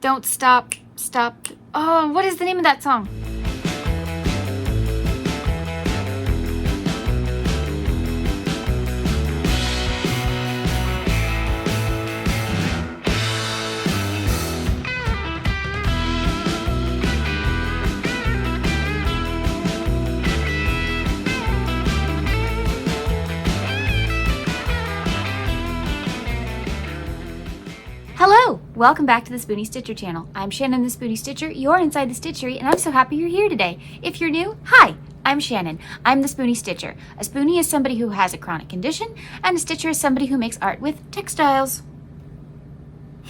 Don't stop, stop. Oh, what is the name of that song? Hello! Welcome back to the Spoonie Stitcher channel. I'm Shannon the Spoonie Stitcher, you're inside the Stitchery, and I'm so happy you're here today. If you're new, hi! I'm Shannon. I'm the Spoonie Stitcher. A Spoonie is somebody who has a chronic condition, and a Stitcher is somebody who makes art with textiles.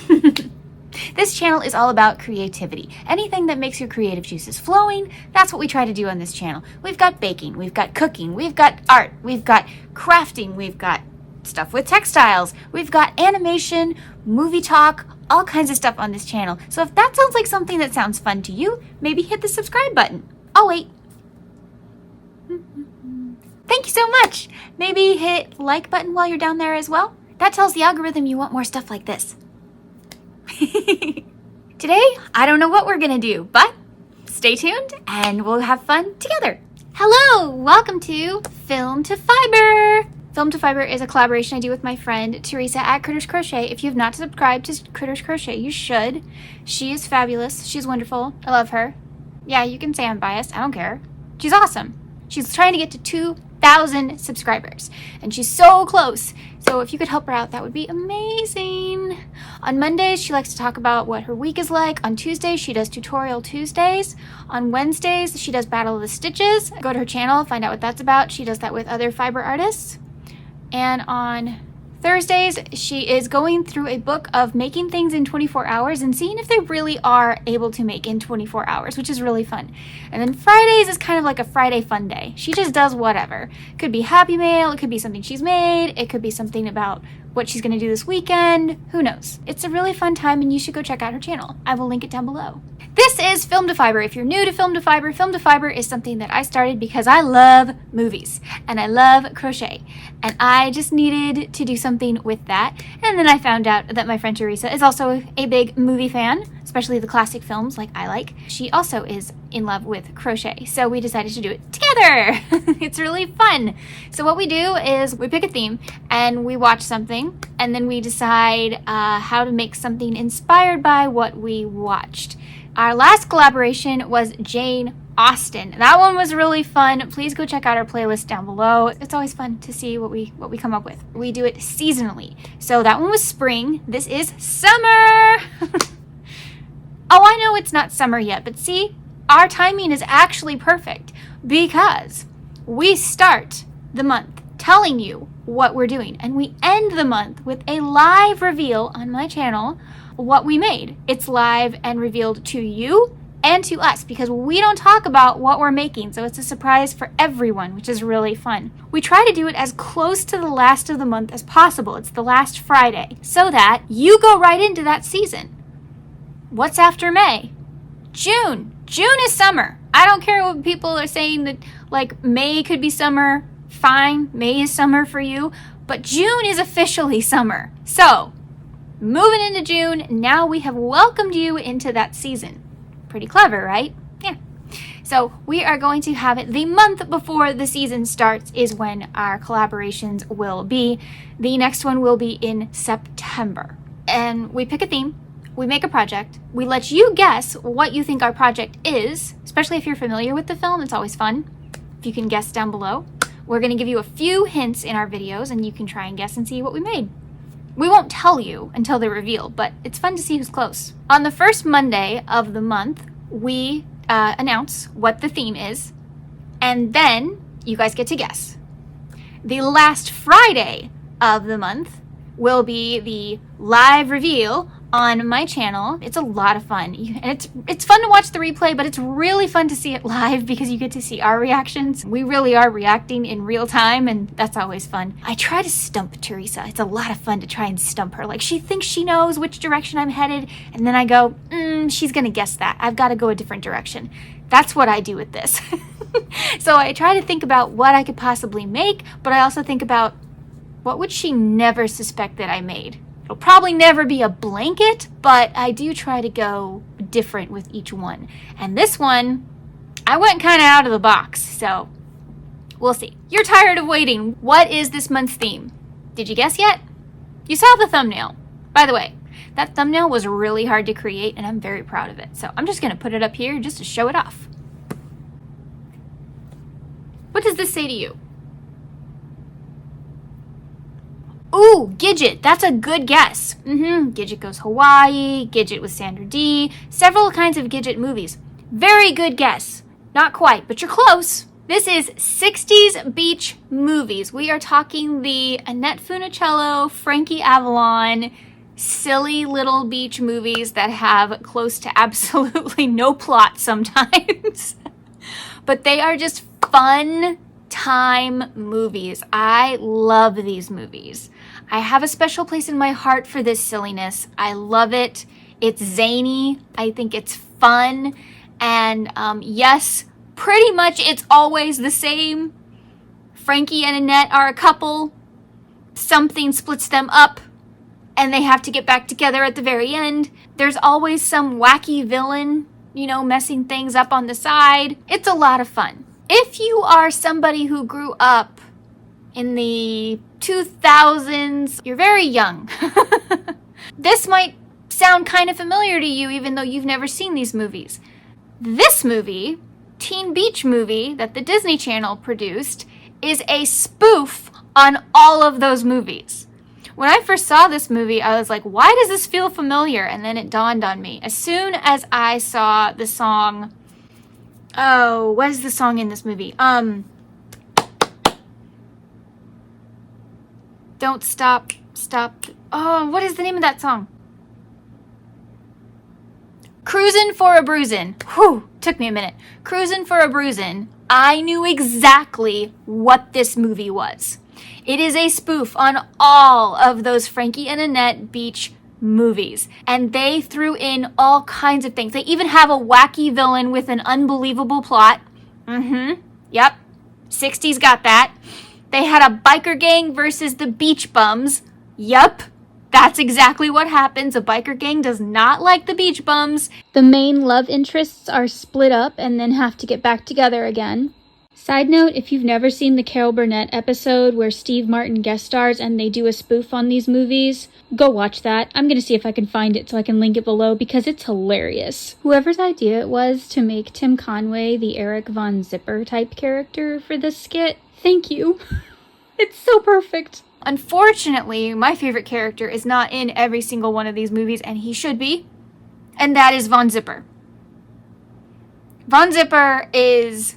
This channel is all about creativity. Anything that makes your creative juices flowing, that's what we try to do on this channel. We've got baking, we've got cooking, we've got art, we've got crafting, we've got stuff with textiles, we've got animation, movie talk, all kinds of stuff on this channel. So if that sounds like something that sounds fun to you, maybe hit the subscribe button. Oh wait. Thank you so much. Maybe hit like button while you're down there as well. That tells the algorithm you want more stuff like this. Today, I don't know what we're gonna do, but stay tuned and we'll have fun together. Hello, welcome to Film to Fiber. Film to Fiber is a collaboration I do with my friend Teresa at Critters Crochet. If you have not subscribed to Critters Crochet, you should. She is fabulous. She's wonderful. I love her. Yeah, you can say I'm biased. I don't care. She's awesome. She's trying to get to 2,000 subscribers, and she's so close. So if you could help her out, that would be amazing. On Mondays, she likes to talk about what her week is like. On Tuesdays, she does Tutorial Tuesdays. On Wednesdays, she does Battle of the Stitches. Go to her channel, find out what that's about. She does that with other fiber artists. And on Thursdays, she is going through a book of making things in 24 hours and seeing if they really are able to make in 24 hours, which is really fun. And then Fridays is kind of like a Friday fun day. She just does whatever. It could be Happy Mail, it could be something she's made, it could be something about what she's going to do this weekend. Who knows? It's a really fun time and you should go check out her channel. I will link it down below. This is Film to Fiber. If you're new to Film to Fiber is something that I started because I love movies and I love crochet. And I just needed to do something with that. And then I found out that my friend Teresa is also a big movie fan, especially the classic films like I like. She also is in love with crochet. So we decided to do it together. It's really fun. So what we do is we pick a theme and we watch something and then we decide how to make something inspired by what we watched. Our last collaboration was Jane Austen. That one was really fun. Please go check out our playlist down below. It's always fun to see what we come up with. We do it seasonally. So that one was spring. This is summer. Oh, I know it's not summer yet, but see, our timing is actually perfect because we start the month telling you what we're doing and we end the month with a live reveal on my channel what we made. It's live and revealed to you and to us because we don't talk about what we're making, so it's a surprise for everyone, which is really fun. We try to do it as close to the last of the month as possible. It's the last Friday, so that you go right into that season. What's after May? June. June is summer. I don't care what people are saying that like May could be summer. Fine, May is summer for you, but June is officially summer. So moving into June, now we have welcomed you into that season. Pretty clever, right? Yeah. So we are going to have it the month before the season starts is when our collaborations will be. The next one will be in September. And we pick a theme, we make a project, we let you guess what you think our project is, especially if you're familiar with the film, it's always fun. If you can guess down below. We're going to give you a few hints in our videos and you can try and guess and see what we made. We won't tell you until they reveal, but it's fun to see who's close. On the first Monday of the month, we announce what the theme is, and then you guys get to guess. The last Friday of the month will be the live reveal on my channel. It's a lot of fun. And it's fun to watch the replay, but it's really fun to see it live because you get to see our reactions. We really are reacting in real time, and that's always fun. I try to stump Teresa. It's a lot of fun to try and stump her. Like, she thinks she knows which direction I'm headed, and then I go, she's gonna guess that. I've got to go a different direction. That's what I do with this. So I try to think about what I could possibly make, but I also think about what would she never suspect that I made? It'll probably never be a blanket, but I do try to go different with each one. And this one, I went kind of out of the box, so we'll see. You're tired of waiting. What is this month's theme? Did you guess yet? You saw the thumbnail. By the way, that thumbnail was really hard to create, and I'm very proud of it. So I'm just going to put it up here just to show it off. What does this say to you? Ooh, Gidget. That's a good guess. Gidget Goes Hawaii, Gidget with Sandra Dee, several kinds of Gidget movies. Very good guess. Not quite, but you're close. This is 60s beach movies. We are talking the Annette Funicello, Frankie Avalon, silly little beach movies that have close to absolutely no plot sometimes. But they are just fun time movies. I love these movies. I have a special place in my heart for this silliness. I love it. It's zany. I think it's fun. And yes, pretty much it's always the same. Frankie and Annette are a couple. Something splits them up, and they have to get back together at the very end. There's always some wacky villain, messing things up on the side. It's a lot of fun. If you are somebody who grew up in the 2000s, you're very young. This might sound kind of familiar to you, even though you've never seen these movies. This movie, Teen Beach Movie, that the Disney Channel produced, is a spoof on all of those movies. When I first saw this movie, I was like, why does this feel familiar? And then it dawned on me. As soon as I saw the song, oh, what is the song in this movie? Don't Stop. Oh, what is the name of that song? Cruisin' for a Bruisin'. Whew, took me a minute. Cruisin' for a Bruisin'. I knew exactly what this movie was. It is a spoof on all of those Frankie and Annette beach movies. And they threw in all kinds of things. They even have a wacky villain with an unbelievable plot. Yep. 60s got that. They had a biker gang versus the beach bums. Yup. That's exactly what happens. A biker gang does not like the beach bums. The main love interests are split up and then have to get back together again. Side note, if you've never seen the Carol Burnett episode where Steve Martin guest stars and they do a spoof on these movies, go watch that. I'm going to see if I can find it so I can link it below because it's hilarious. Whoever's idea it was to make Tim Conway the Eric Von Zipper type character for this skit, thank you. It's so perfect. Unfortunately, my favorite character is not in every single one of these movies, and he should be, and that is Von Zipper. Von Zipper is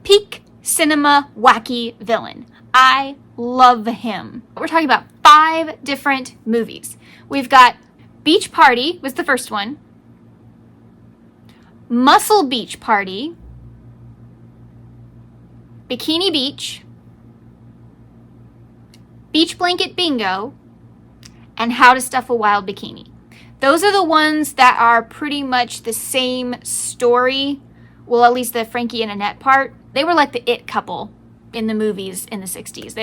peak cinema wacky villain. I love him. We're talking about 5 different movies. We've got Beach Party was the first one, Muscle Beach Party, Bikini Beach, Beach Blanket Bingo, and How to Stuff a Wild Bikini. Those are the ones that are pretty much the same story. Well, at least the Frankie and Annette part. They were like the it couple in the movies in the 60s.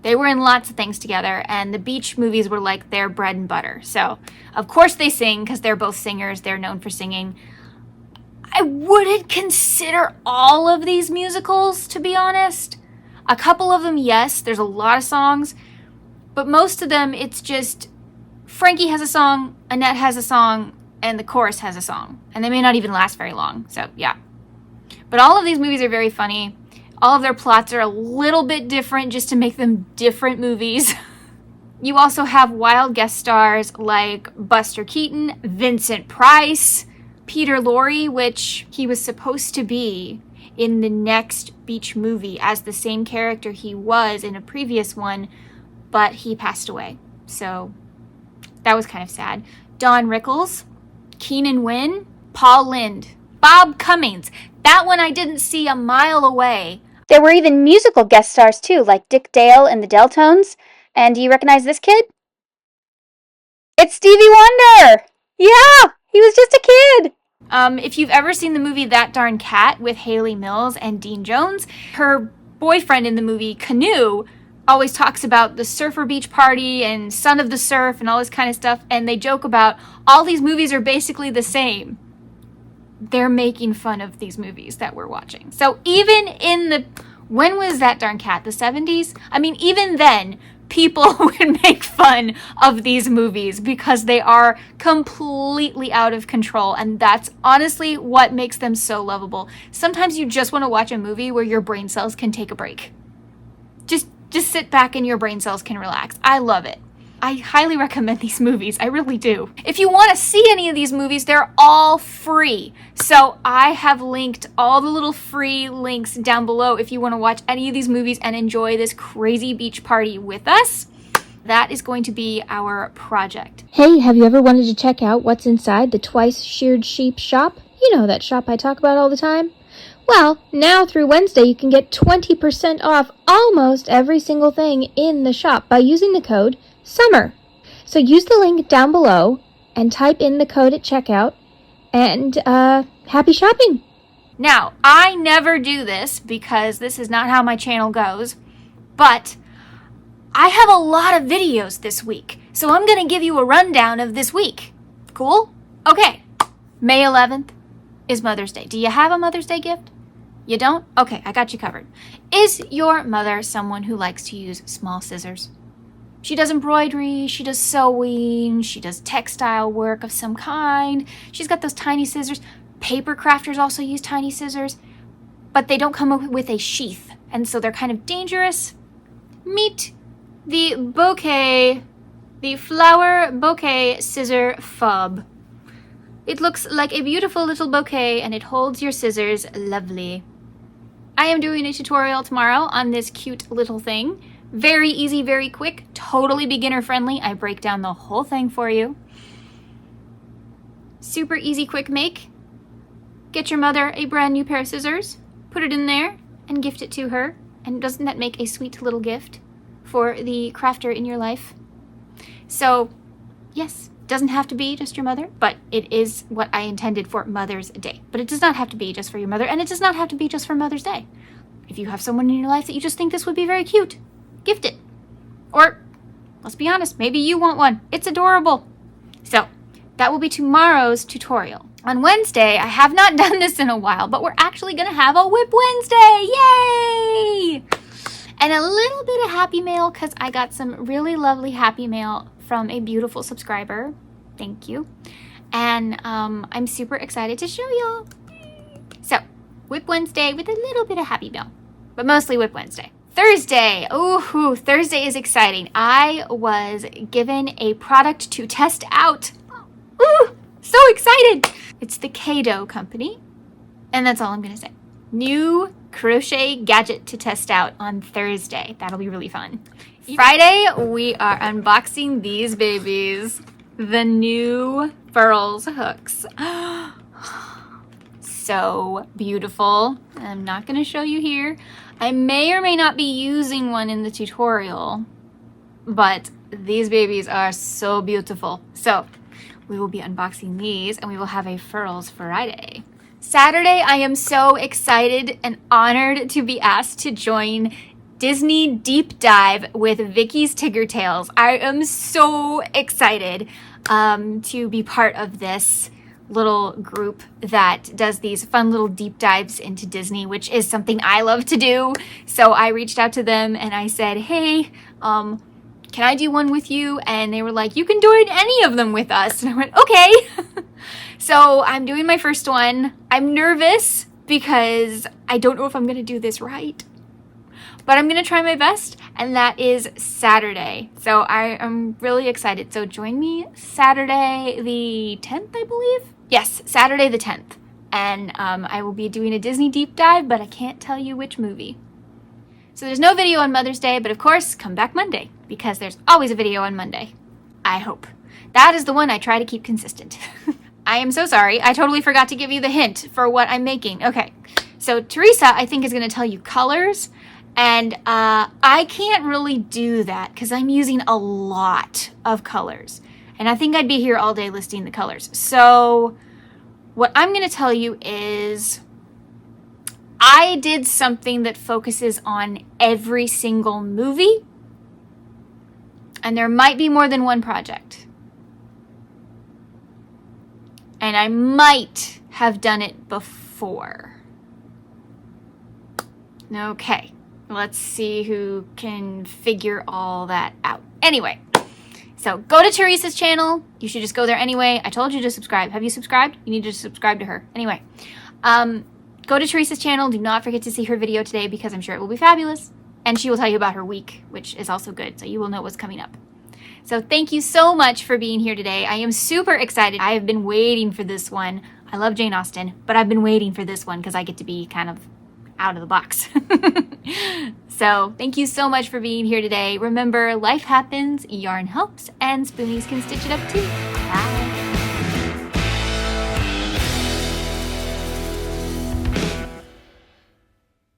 They were in lots of things together, and the beach movies were like their bread and butter. So, of course they sing because they're both singers. They're known for singing. I wouldn't consider all of these musicals, to be honest. A couple of them, yes, there's a lot of songs, but most of them, it's just Frankie has a song, Annette has a song, and the chorus has a song. And they may not even last very long, so yeah. But all of these movies are very funny. All of their plots are a little bit different just to make them different movies. You also have wild guest stars like Buster Keaton, Vincent Price, Peter Lorre, which he was supposed to be in the next beach movie as the same character he was in a previous one, but he passed away. So that was kind of sad. Don Rickles, Keenan Wynn, Paul Lynde, Bob Cummings. That one I didn't see a mile away. There were even musical guest stars too, like Dick Dale and the Deltones. And do you recognize this kid? It's Stevie Wonder! Yeah, he was just a kid! If you've ever seen the movie That Darn Cat with Hayley Mills and Dean Jones, her boyfriend in the movie, Canoe, always talks about the Surfer Beach Party and Son of the Surf and all this kind of stuff, and they joke about all these movies are basically the same. They're making fun of these movies that we're watching. So even in the, when was that darn cat? The 70s? I mean, even then, people would make fun of these movies because they are completely out of control. And that's honestly what makes them so lovable. Sometimes you just want to watch a movie where your brain cells can take a break. Just sit back and your brain cells can relax. I love it. I highly recommend these movies. I really do. If you want to see any of these movies, they're all free. So I have linked all the little free links down below if you want to watch any of these movies and enjoy this crazy beach party with us. That is going to be our project. Hey, have you ever wanted to check out what's inside the Twice Sheared Sheep shop? You know, that shop I talk about all the time. Well, now through Wednesday, you can get 20% off almost every single thing in the shop by using the code SUMMER. So use the link down below and type in the code at checkout, and happy shopping! Now, I never do this because this is not how my channel goes, but I have a lot of videos this week, so I'm going to give you a rundown of this week. Cool? Okay, May 11th is Mother's Day. Do you have a Mother's Day gift? You don't? Okay, I got you covered. Is your mother someone who likes to use small scissors? She does embroidery, she does sewing, she does textile work of some kind. She's got those tiny scissors. Paper crafters also use tiny scissors, but they don't come up with a sheath, and so they're kind of dangerous. Meet the bouquet, the flower bouquet scissor fob. It looks like a beautiful little bouquet, and it holds your scissors lovely. I am doing a tutorial tomorrow on this cute little thing. Very easy, very quick, totally beginner friendly. I break down the whole thing for you. Super easy, quick make. Get your mother a brand new pair of scissors, put it in there, and gift it to her. And doesn't that make a sweet little gift for the crafter in your life? So, yes, doesn't have to be just your mother, but it is what I intended for Mother's Day. But it does not have to be just for your mother, and it does not have to be just for Mother's Day. If you have someone in your life that you just think this would be very cute, gift it. Or, let's be honest, maybe you want one. It's adorable. So, that will be tomorrow's tutorial. On Wednesday, I have not done this in a while, but we're actually going to have a Whip Wednesday. Yay! And a little bit of happy mail, because I got some really lovely happy mail from a beautiful subscriber. Thank you. And I'm super excited to show y'all. So, Whip Wednesday with a little bit of happy mail, but mostly Whip Wednesday. Thursday. Ooh, Thursday is exciting. I was given a product to test out. Ooh, so excited. It's the Kado company. And that's all I'm going to say. New crochet gadget to test out on Thursday. That'll be really fun. Friday, we are unboxing these babies. The new Furls hooks. So beautiful. I'm not going to show you here. I may or may not be using one in the tutorial, but these babies are so beautiful. So we will be unboxing these, and we will have a Furls Friday. Saturday, I am so excited and honored to be asked to join Disney Deep Dive with Vicky's Tigger Tales. I am so excited to be part of this little group that does these fun little deep dives into Disney, which is something I love to do. So I reached out to them and I said, hey, can I do one with you? And they were like, you can do any of them with us. And I went, okay. So I'm doing my first one. I'm nervous because I don't know if I'm going to do this right, but I'm going to try my best, and that is Saturday. So I am really excited. So join me Saturday the 10th, I believe. Yes, Saturday the 10th. And I will be doing a Disney deep dive, but I can't tell you which movie. So there's no video on Mother's Day, but of course, come back Monday, because there's always a video on Monday. I hope. That is the one I try to keep consistent. I am so sorry. I totally forgot to give you the hint for what I'm making. Okay, so Teresa, I think, is going to tell you colors. And I can't really do that because I'm using a lot of colors. And I think I'd be here all day listing the colors. So what I'm going to tell you is I did something that focuses on every single movie And there might be more than one project. And I might have done it before. Okay, let's see who can figure all that out. Anyway, so go to Teresa's channel. You should just go there anyway. I told you to subscribe. Have you subscribed? You need to subscribe to her. Anyway, go to Teresa's channel. Do not forget to see her video today because I'm sure it will be fabulous. And she will tell you about her week, which is also good, so you will know what's coming up. So thank you so much for being here today. I am super excited. I have been waiting for this one. I love Jane Austen, but I've been waiting for this one because I get to be kind of out of the box. So thank you so much for being here today. Remember, life happens, yarn helps, and spoonies can stitch it up too. Bye.